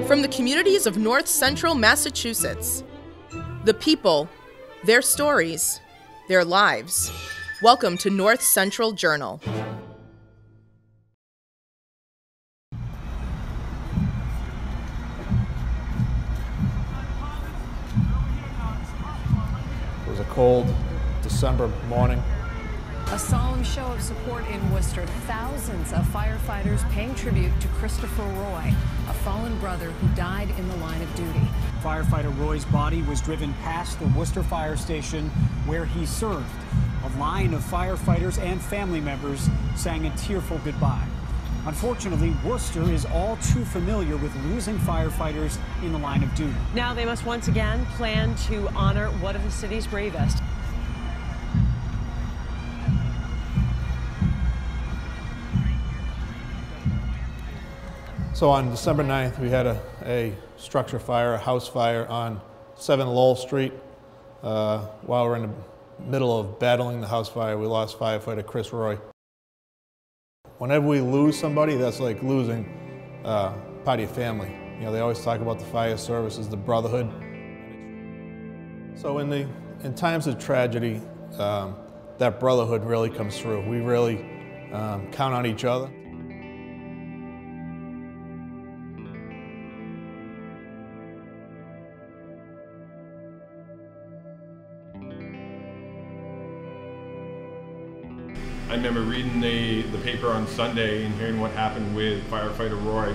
From the communities of North Central Massachusetts, the people, their stories, their lives. Welcome to North Central Journal. It was a cold December morning. A solemn show of support in Worcester. Thousands of firefighters paying tribute to Christopher Roy, a fallen brother who died in the line of duty. Firefighter Roy's body was driven past the Worcester Fire Station where he served. A line of firefighters and family members sang a tearful goodbye. Unfortunately, Worcester is all too familiar with losing firefighters in the line of duty. Now they must once again plan to honor one of the city's bravest. So on December 9th, we had a structure fire, a house fire on 7 Lowell Street. While we're in the middle of battling the house fire, we lost firefighter Chris Roy. Whenever we lose somebody, that's like losing part of your family. You know, they always talk about the fire service as the brotherhood. So in times of tragedy, that brotherhood really comes through. We really count on each other. I remember reading the paper on Sunday and hearing what happened with firefighter Roy,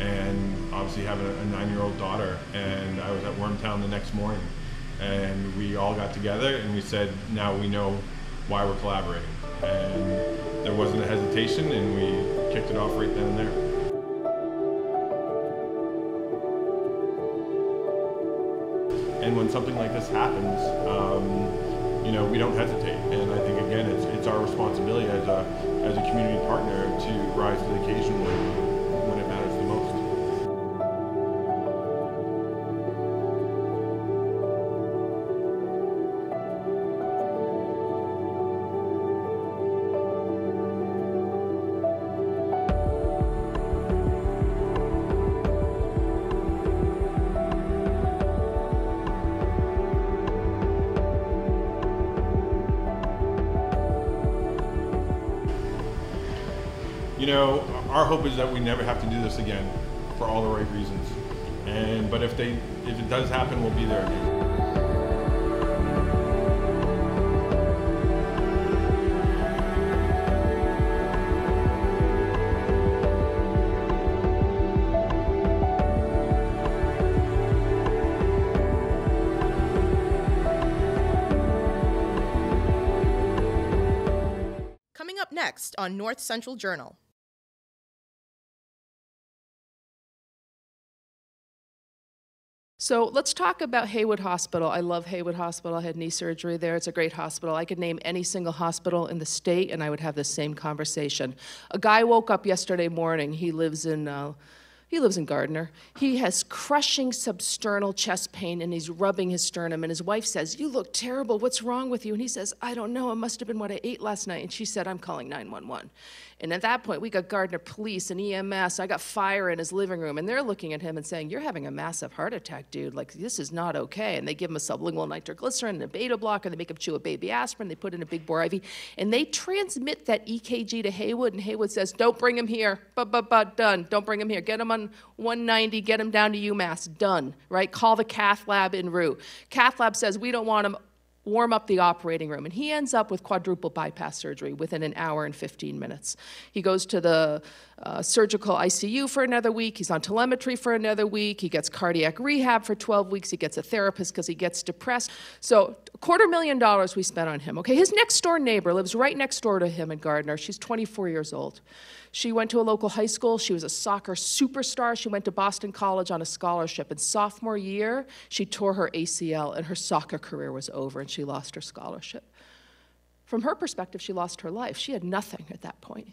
and obviously having a 9-year-old daughter. And I was at Wormtown the next morning, and we all got together and we said, now we know why we're collaborating. And there wasn't a hesitation, and we kicked it off right then and there. And when something like this happens, you know, we don't hesitate, and I think again, it's our responsibility as a community partner to rise to the occasion when it matters the most. You know, our hope is that we never have to do this again for all the right reasons. But if it does happen, we'll be there again. Coming up next on North Central Journal. So let's talk about Haywood Hospital. I love Haywood Hospital. I had knee surgery there. It's a great hospital. I could name any single hospital in the state, and I would have the same conversation. A guy woke up yesterday morning. He lives in Gardner. He has crushing substernal chest pain, and he's rubbing his sternum. And his wife says, "You look terrible. What's wrong with you?" And he says, "I don't know. It must have been what I ate last night." And she said, "I'm calling 911. And at that point, we got Gardner Police and EMS. I got fire in his living room, and they're looking at him and saying, "You're having a massive heart attack, dude. Like, this is not okay." And they give him a sublingual nitroglycerin and a beta blocker. They make him chew a baby aspirin. They put in a big bore IV, and they transmit that EKG to Haywood. And Haywood says, "Don't bring him here. Done. Don't bring him here. Get him on 190. Get him down to UMass. Done. Right? Call the cath lab en route." Cath lab says, "We don't want him. Warm up the operating room." And he ends up with quadruple bypass surgery within an hour and 15 minutes. He goes to the surgical ICU for another week. He's on telemetry for another week. He gets cardiac rehab for 12 weeks. He gets a therapist because he gets depressed. So $250,000 we spent on him. Okay, his next door neighbor lives right next door to him in Gardner. She's 24 years old. She went to a local high school. She was a soccer superstar. She went to Boston College on a scholarship. In sophomore year, she tore her ACL, and her soccer career was over, and she lost her scholarship. From her perspective, she lost her life. She had nothing at that point.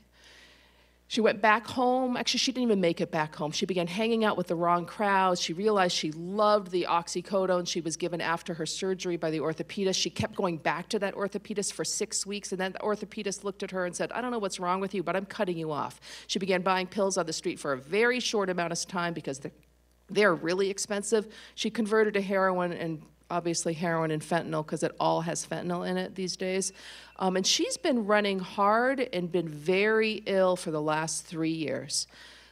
She went back home. Actually, she didn't even make it back home. She began hanging out with the wrong crowds. She realized she loved the oxycodone she was given after her surgery by the orthopedist. She kept going back to that orthopedist for 6 weeks, and then the orthopedist looked at her and said, "I don't know what's wrong with you, but I'm cutting you off." She began buying pills on the street for a very short amount of time because the They're really expensive. She converted to heroin, and obviously heroin and fentanyl, because it all has fentanyl in it these days. And she's been running hard and been very ill for the last 3 years.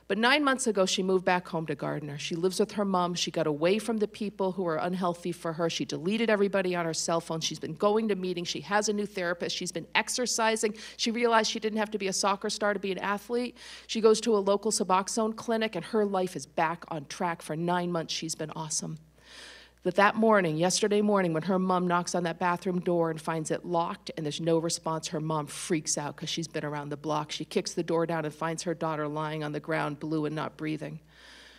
But 9 months ago, she moved back home to Gardner. She lives with her mom. She got away from the people who are unhealthy for her. She deleted everybody on her cell phone. She's been going to meetings. She has a new therapist. She's been exercising. She realized she didn't have to be a soccer star to be an athlete. She goes to a local Suboxone clinic, and her life is back on track. For 9 months, she's been awesome. But that morning, yesterday morning, when her mom knocks on that bathroom door and finds it locked and there's no response, her mom freaks out because she's been around the block. She kicks the door down and finds her daughter lying on the ground, blue and not breathing.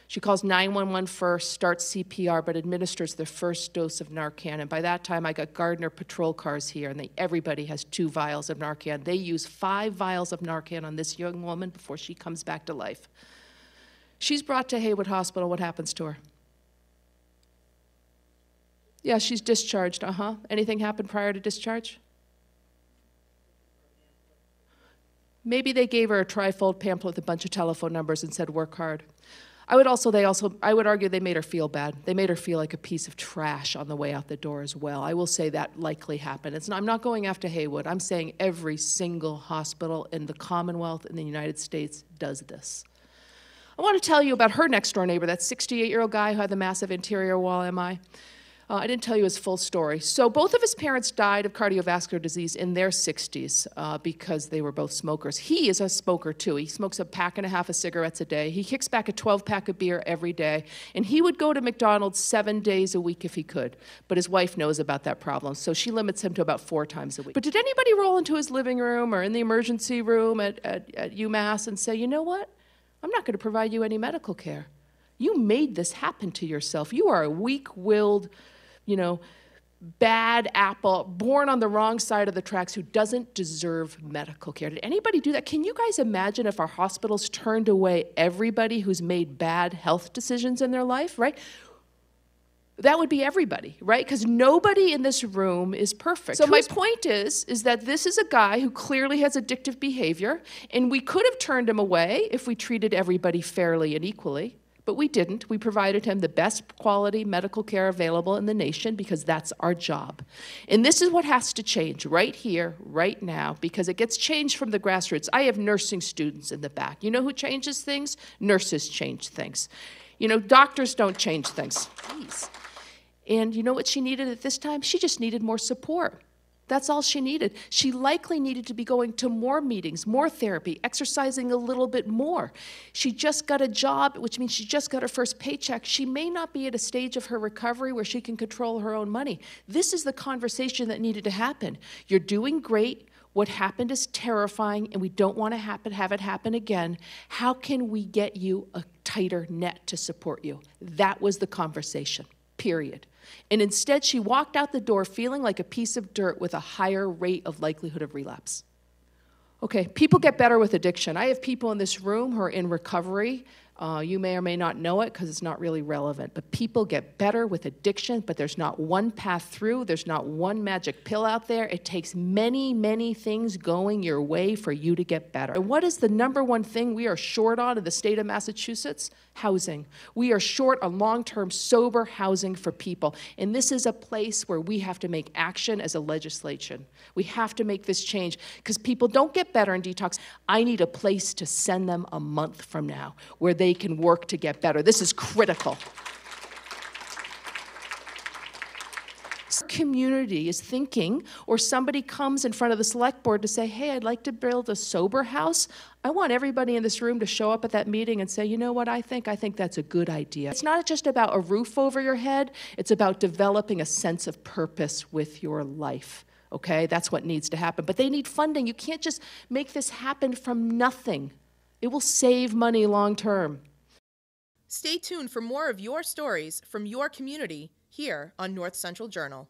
She calls 911 first, starts CPR, but administers the first dose of Narcan. And by that time, I got Gardner patrol cars here, and everybody has 2 vials of Narcan. They use 5 vials of Narcan on this young woman before she comes back to life. She's brought to Haywood Hospital. What happens to her? Yeah, she's discharged, Anything happened prior to discharge? Maybe they gave her a trifold pamphlet with a bunch of telephone numbers and said, work hard. I would argue they made her feel bad. They made her feel like a piece of trash on the way out the door as well. I will say that likely happened. I'm not going after Haywood. I'm saying every single hospital in the Commonwealth in the United States does this. I want to tell you about her next door neighbor, that 68-year-old guy who had the massive anterior wall MI. I didn't tell you his full story. So both of his parents died of cardiovascular disease in their 60s because they were both smokers. He is a smoker too. He smokes a pack and a half of cigarettes a day. He kicks back a 12-pack of beer every day. And he would go to McDonald's 7 days a week if he could. But his wife knows about that problem, so she limits him to about 4 times a week. But did anybody roll into his living room or in the emergency room at UMass and say, you know what? I'm not going to provide you any medical care. You made this happen to yourself. You are a weak-willed, bad apple, born on the wrong side of the tracks, who doesn't deserve medical care. Did anybody do that? Can you guys imagine if our hospitals turned away everybody who's made bad health decisions in their life, right? That would be everybody, right? Because nobody in this room is perfect. So my point is that this is a guy who clearly has addictive behavior, and we could have turned him away if we treated everybody fairly and equally. But we didn't. We provided him the best quality medical care available in the nation because that's our job. And this is what has to change right here, right now, because it gets changed from the grassroots. I have nursing students in the back. You know who changes things? Nurses change things. Doctors don't change things. Please. And you know what she needed at this time? She just needed more support. That's all she needed. She likely needed to be going to more meetings, more therapy, exercising a little bit more. She just got a job, which means she just got her first paycheck. She may not be at a stage of her recovery where she can control her own money. This is the conversation that needed to happen. You're doing great. What happened is terrifying, and we don't want to have it happen again. How can we get you a tighter net to support you? That was the conversation, period. And instead, she walked out the door feeling like a piece of dirt with a higher rate of likelihood of relapse. Okay, people get better with addiction. I have people in this room who are in recovery. You may or may not know it because it's not really relevant, but people get better with addiction, but there's not one path through. There's not one magic pill out there. It takes many, many things going your way for you to get better. And what is the number one thing we are short on in the state of Massachusetts? Housing. We are short on long-term sober housing for people. And this is a place where we have to make action as a legislation. We have to make this change because people don't get better in detox. I need a place to send them a month from now where they can work to get better. This is critical. Our community is thinking, or somebody comes in front of the select board to say, hey, I'd like to build a sober house. I want everybody in this room to show up at that meeting and say, you know what I think that's a good idea. It's not just about a roof over your head. It's about developing a sense of purpose with your life. Okay, that's what needs to happen. But they need funding. You can't just make this happen from nothing. It will save money long term. Stay tuned for more of your stories from your community here on North Central Journal.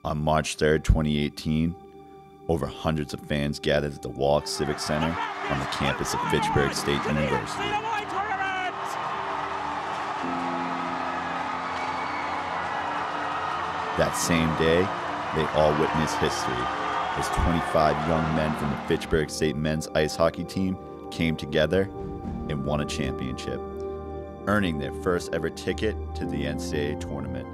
On March 3rd, 2018, over hundreds of fans gathered at the Walk Civic Center on the campus of Fitchburg State University. That same day, they all witnessed history as 25 young men from the Fitchburg State men's ice hockey team came together and won a championship, earning their first ever ticket to the NCAA tournament.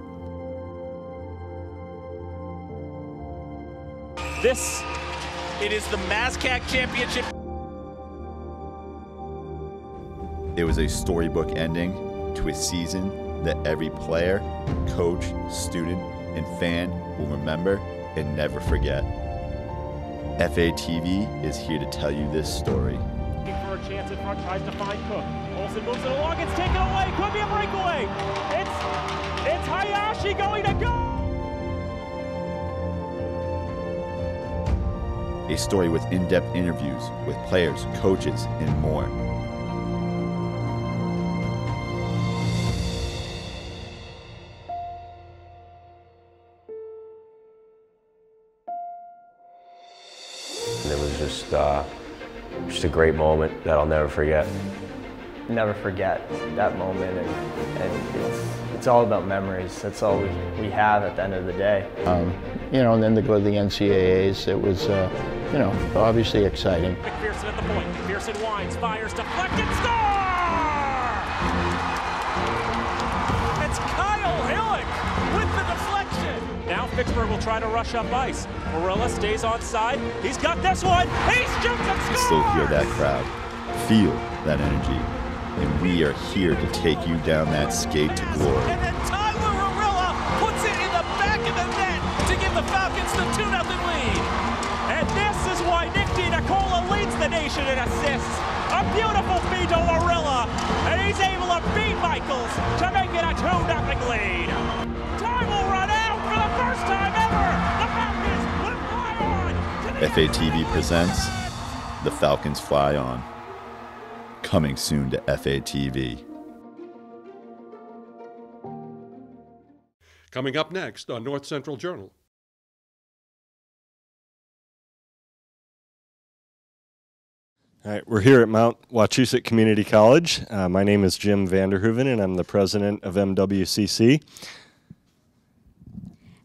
It is the MASCAC Championship. It was a storybook ending to a season that every player, coach, student, and fan will remember and never forget. FATV is here to tell you this story. Looking for a chance in front, tries to find Cook. Olsen moves it along, it's taken away, could be a breakaway. It's Hayashi going to go! A story with in-depth interviews with players, coaches, and more. And it was just a great moment that I'll never forget. Never forget that moment, and it's all about memories. That's all we have at the end of the day. And then to go to the NCAAs, it was, obviously exciting. McPherson at the point. McPherson winds, fires, deflected, score! It's Kyle Hillick with the deflection. Now Fitchburg will try to rush up ice. Morilla stays on side. He's got this one. He shoots and scores! Still hear that crowd, feel that energy, and we are here to take you down that skate to glory. And then Tyler Morilla puts it in the back of the net to give the Falcons the 2-0 lead. And this is why Nick DiNicola leads the nation in assists. A beautiful feed to Morilla, and he's able to beat Michaels to make it a 2-0 lead. Time will run out for the first time ever. The Falcons will fly on. FATV presents The Falcons Fly On. Coming soon to FATV. Coming up next on North Central Journal. All right, we're here at Mount Wachusett Community College. My name is Jim Vanderhoeven, and I'm the president of MWCC.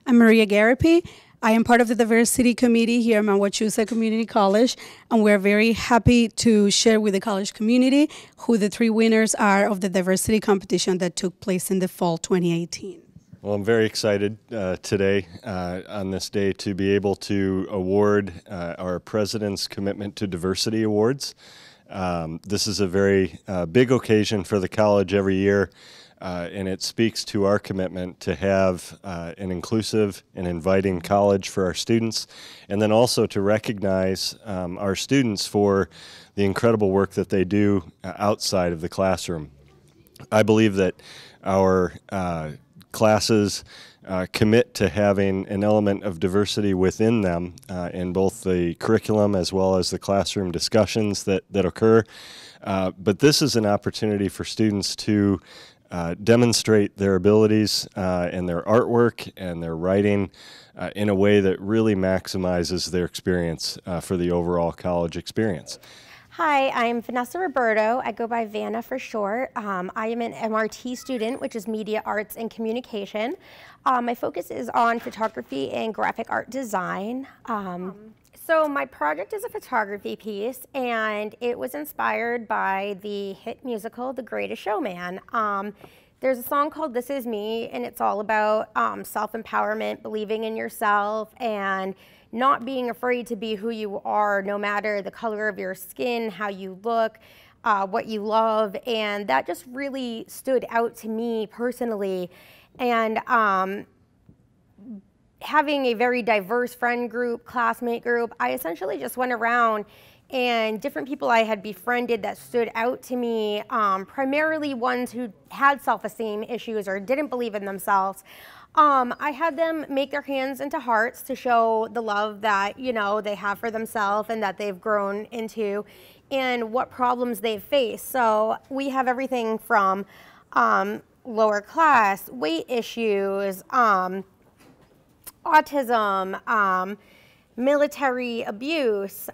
I'm Maria Garapi. I am part of the diversity committee here at Mount Wachusett Community College, and we're very happy to share with the college community who the 3 winners are of the diversity competition that took place in the fall 2018. Well, I'm very excited today on this day to be able to award our President's Commitment to Diversity Awards. This is a very big occasion for the college every year, and it speaks to our commitment to have an inclusive and inviting college for our students, and then also to recognize our students for the incredible work that they do outside of the classroom. I believe that our classes commit to having an element of diversity within them in both the curriculum as well as the classroom discussions that occur. But this is an opportunity for students to demonstrate their abilities and their artwork and their writing in a way that really maximizes their experience for the overall college experience. Hi, I'm Vanessa Roberto. I go by Vanna for short. I am an MRT student, which is Media Arts and Communication. My focus is on photography and graphic art design. So my project is a photography piece, and it was inspired by the hit musical, The Greatest Showman. There's a song called This Is Me, and it's all about self-empowerment, believing in yourself, and not being afraid to be who you are, no matter the color of your skin, how you look, what you love. And that just really stood out to me personally. And having a very diverse friend group, classmate group, I essentially just went around and different people I had befriended that stood out to me, primarily ones who had self-esteem issues or didn't believe in themselves. I had them make their hands into hearts to show the love that, you know, they have for themselves and that they've grown into and what problems they've faced. So we have everything from lower class, weight issues, autism, military abuse,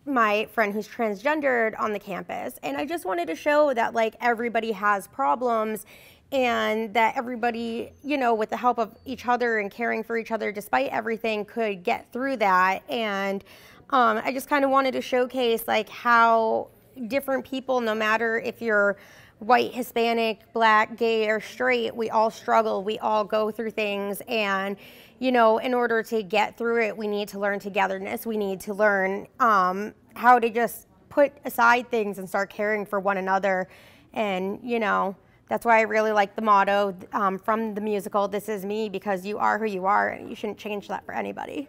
my friend who's transgendered on the campus. And I just wanted to show that like everybody has problems and that everybody, you know, with the help of each other and caring for each other despite everything, could get through that. And I just kind of wanted to showcase like how different people, no matter if you're white, Hispanic, black, gay, or straight, we all struggle, we all go through things. And, you know, in order to get through it, we need to learn togetherness. We need to learn how to just put aside things and start caring for one another. And, you know, that's why I really like the motto from the musical, "This is me," because you are who you are, and you shouldn't change that for anybody.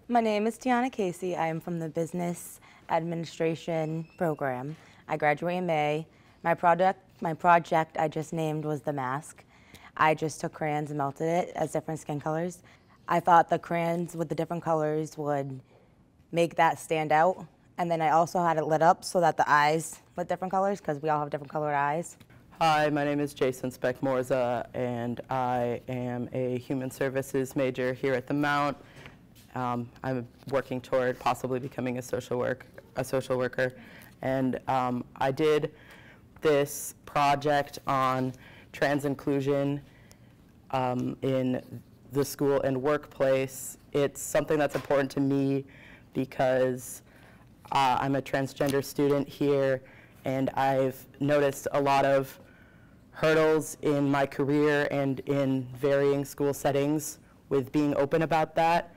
My name is Tiana Casey. I am from the Business Administration program. I graduate in May. My project I just named was the mask. I just took crayons and melted it as different skin colors. I thought the crayons with the different colors would make that stand out. And then I also had it lit up so that the eyes lit different colors, because we all have different colored eyes. Hi, my name is Jason Speck-Morza, and I am a human services major here at the Mount. I'm working toward possibly becoming a social worker. And I did this project on trans inclusion in the school and workplace. It's something that's important to me because I'm a transgender student here, and I've noticed a lot of hurdles in my career and in varying school settings with being open about that.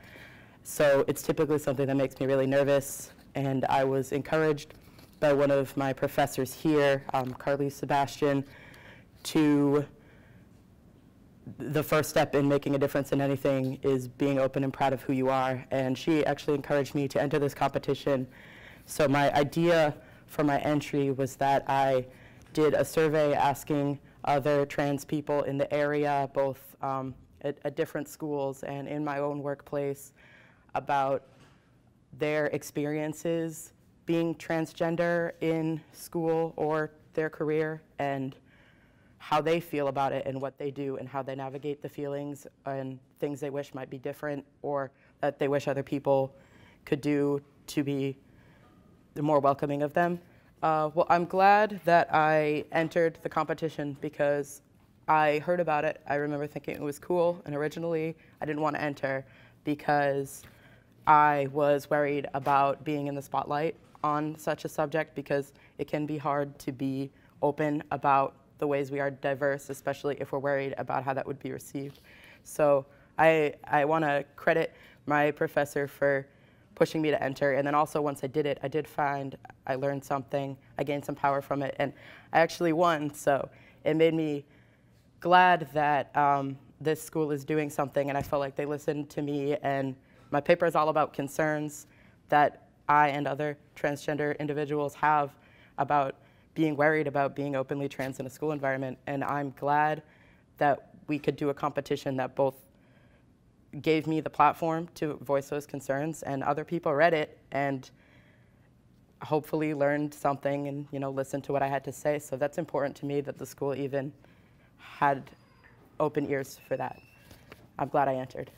So it's typically something that makes me really nervous, and I was encouraged by one of my professors here, Carly Sebastian, to the first step in making a difference in anything is being open and proud of who you are. And she actually encouraged me to enter this competition. So my idea for my entry was that I did a survey asking other trans people in the area, both at different schools and in my own workplace, about their experiences being transgender in school or their career, and how they feel about it and what they do and how they navigate the feelings and things they wish might be different or that they wish other people could do to be more welcoming of them. Well, I'm glad that I entered the competition because I heard about it. I remember thinking it was cool, and originally I didn't want to enter because I was worried about being in the spotlight on such a subject, because it can be hard to be open about the ways we are diverse, especially if we're worried about how that would be received. So I want to credit my professor for pushing me to enter, and then also once I did it, I did find I learned something, I gained some power from it, and I actually won. So it made me glad that this school is doing something, and I felt like they listened to me, and my paper is all about concerns that I and other transgender individuals have about being worried about being openly trans in a school environment. And I'm glad that we could do a competition that both gave me the platform to voice those concerns, and other people read it and hopefully learned something and, you know, listened to what I had to say. So that's important to me, that the school even had open ears for that. I'm glad I entered.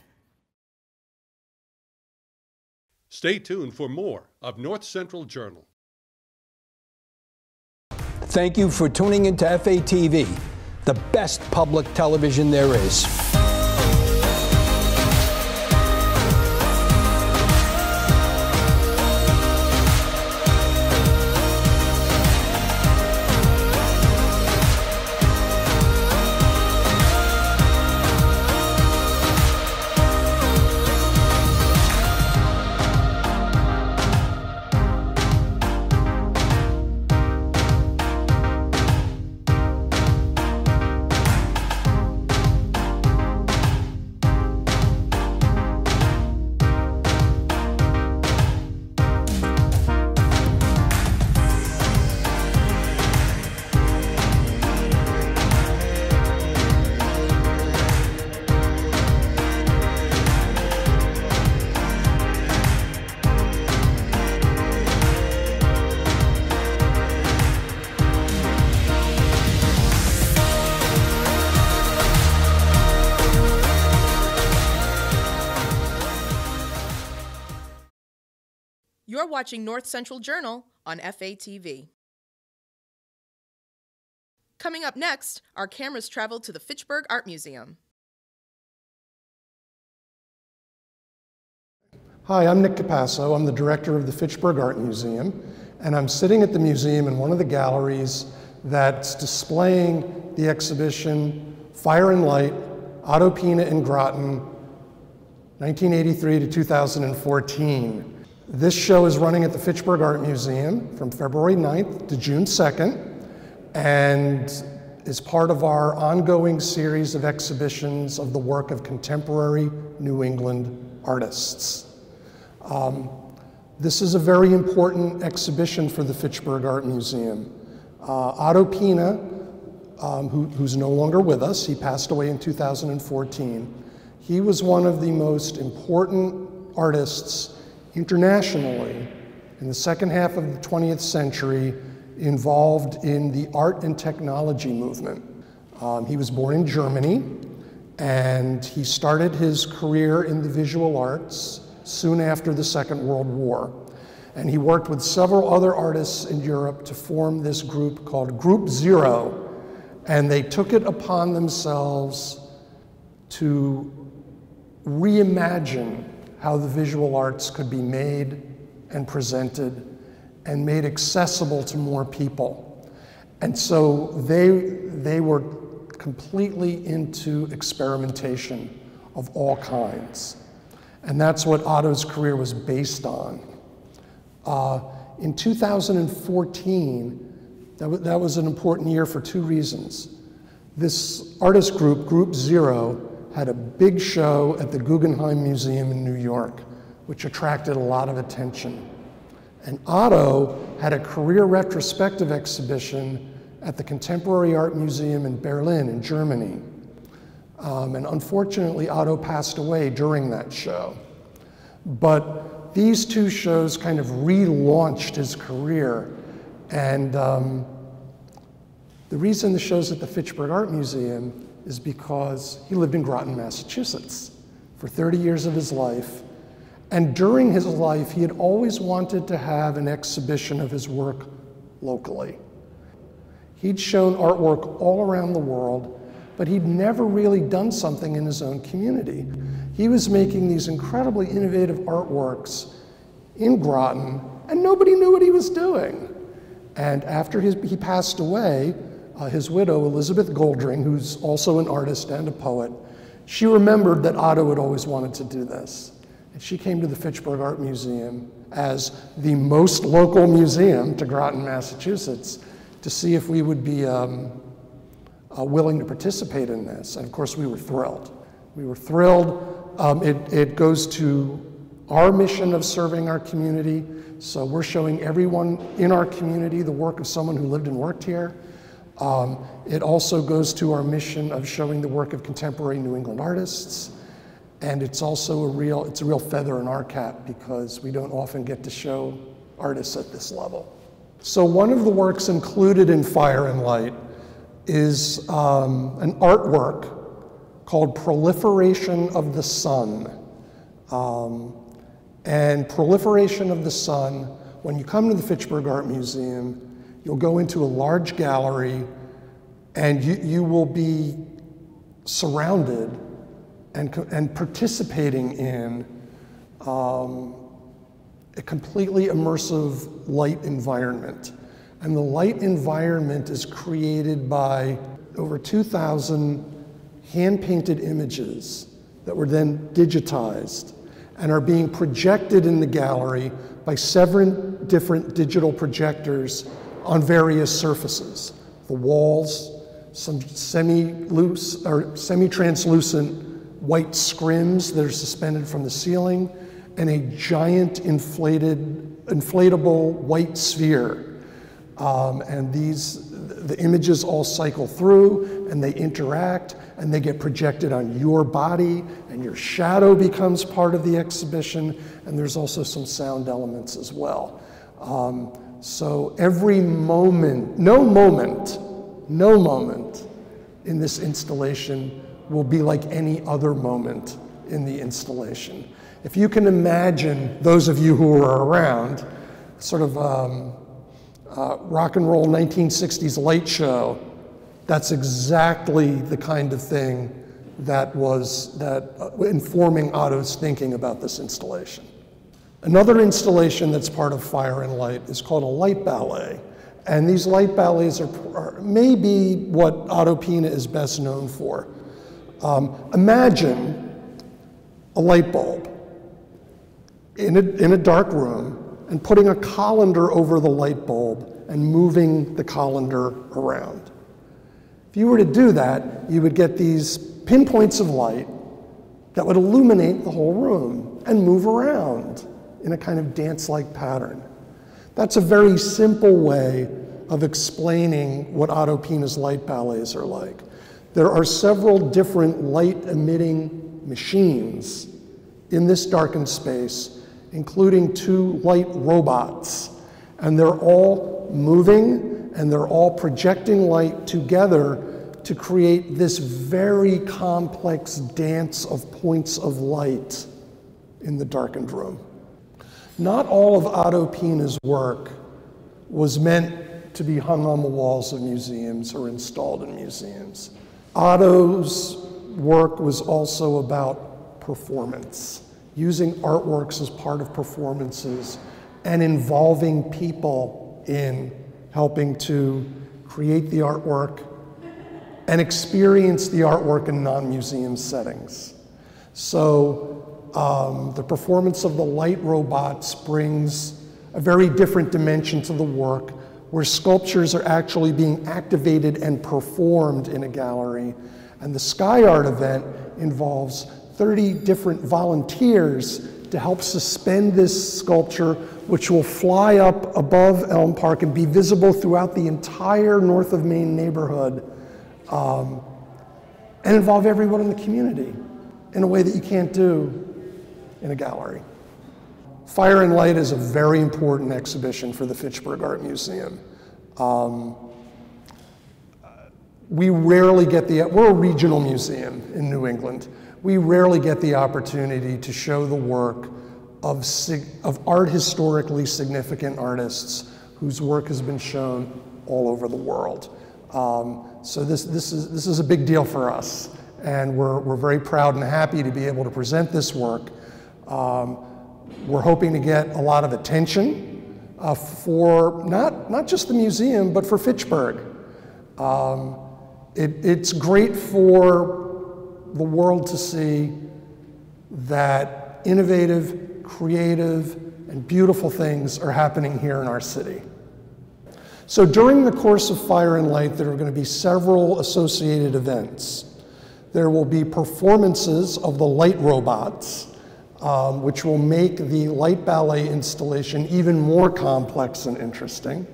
Stay tuned for more of North Central Journal. Thank you for tuning into FATV, the best public television there is. You're watching North Central Journal on FATV. Coming up next, our cameras travel to the Fitchburg Art Museum. Hi, I'm Nick Capasso. I'm the director of the Fitchburg Art Museum, and I'm sitting at the museum in one of the galleries that's displaying the exhibition Fire and Light, Otto Pina in Groton, 1983 to 2014. This show is running at the Fitchburg Art Museum from February 9th to June 2nd, and is part of our ongoing series of exhibitions of the work of contemporary New England artists. This is a very important exhibition for the Fitchburg Art Museum. Otto Pina, who's no longer with us, he passed away in 2014. He was one of the most important artists internationally in the second half of the 20th century involved in the art and technology movement. He was born in Germany, and he started his career in the visual arts soon after the Second World War. And he worked with several other artists in Europe to form this group called Group Zero, and they took it upon themselves to reimagine how the visual arts could be made and presented and made accessible to more people. And so they were completely into experimentation of all kinds. And that's what Otto's career was based on. In 2014, that was an important year for two reasons. This artist group, Group Zero, had a big show at the Guggenheim Museum in New York, which attracted a lot of attention. And Otto had a career retrospective exhibition at the Contemporary Art Museum in Berlin, in Germany. And unfortunately, Otto passed away during that show. But these two shows kind of relaunched his career. And the reason the show's at the Fitchburg Art Museum is because he lived in Groton, Massachusetts for 30 years of his life. And during his life, he had always wanted to have an exhibition of his work locally. He'd shown artwork all around the world, but he'd never really done something in his own community. He was making these incredibly innovative artworks in Groton, and nobody knew what he was doing. And after he passed away, his widow, Elizabeth Goldring, who's also an artist and a poet, she remembered that Otto had always wanted to do this. And she came to the Fitchburg Art Museum as the most local museum to Groton, Massachusetts, to see if we would be willing to participate in this. And of course, we were thrilled. We were thrilled. It goes to our mission of serving our community. So we're showing everyone in our community the work of someone who lived and worked here. It also goes to our mission of showing the work of contemporary New England artists. And it's also a real feather in our cap because we don't often get to show artists at this level. So one of the works included in Fire and Light is an artwork called Proliferation of the Sun. And Proliferation of the Sun, when you come to the Fitchburg Art Museum, you'll go into a large gallery and you will be surrounded and participating in a completely immersive light environment. And the light environment is created by over 2,000 hand-painted images that were then digitized and are being projected in the gallery by 7 different digital projectors on various surfaces. The walls, some semi-loose or semi-translucent white scrims that are suspended from the ceiling, and a giant inflatable white sphere. And the images all cycle through, and they interact, and they get projected on your body, and your shadow becomes part of the exhibition, and there's also some sound elements as well. So every moment, no moment in this installation will be like any other moment in the installation. If you can imagine, those of you who were around, sort of rock and roll 1960s light show That's exactly the kind of thing that was informing Otto's thinking about this installation. Another installation that's part of Fire and Light is called a light ballet. And these light ballets are maybe what Otto Pina is best known for. Imagine a light bulb in a dark room and putting a colander over the light bulb and moving the colander around. If you were to do that, you would get these pinpoints of light that would illuminate the whole room and move around in a kind of dance-like pattern. That's a very simple way of explaining what Otto Pina's light ballets are like. There are several different light-emitting machines in this darkened space, including 2 light robots. And they're all moving, and they're all projecting light together to create this very complex dance of points of light in the darkened room. Not all of Otto Pina's work was meant to be hung on the walls of museums or installed in museums. Otto's work was also about performance, using artworks as part of performances and involving people in helping to create the artwork and experience the artwork in non-museum settings. So the performance of the light robots brings a very different dimension to the work, where sculptures are actually being activated and performed in a gallery. And the Sky Art event involves 30 different volunteers to help suspend this sculpture, which will fly up above Elm Park and be visible throughout the entire North of Main neighborhood, and involve everyone in the community in a way that you can't do in a gallery. Fire and Light is a very important exhibition for the Fitchburg Art Museum. We rarely get we're a regional museum in New England. We rarely get the opportunity to show the work of art historically significant artists whose work has been shown all over the world. So this is a big deal for us, and we're very proud and happy to be able to present this work. We're hoping to get a lot of attention for not just the museum, but for Fitchburg. It's great for the world to see that innovative, creative, and beautiful things are happening here in our city. So during the course of Fire and Light, there are going to be several associated events. There will be performances of the light robots, which will make the light ballet installation even more complex and interesting.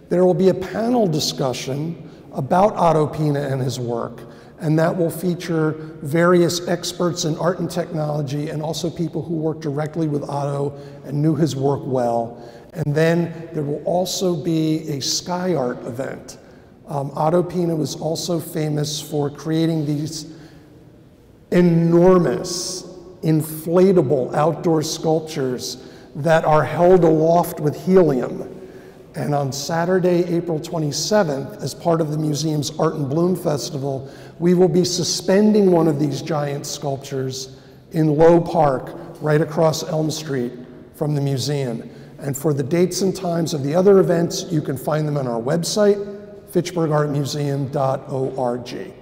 There will be a panel discussion about Otto Pina and his work, and that will feature various experts in art and technology, and also people who work directly with Otto and knew his work well. And then there will also be a Sky Art event. Otto Pina was also famous for creating these enormous, inflatable outdoor sculptures that are held aloft with helium. And on Saturday, April 27th, as part of the museum's Art and Bloom Festival, we will be suspending one of these giant sculptures in Low Park, right across Elm Street from the museum. And for the dates and times of the other events, you can find them on our website, fitchburgartmuseum.org.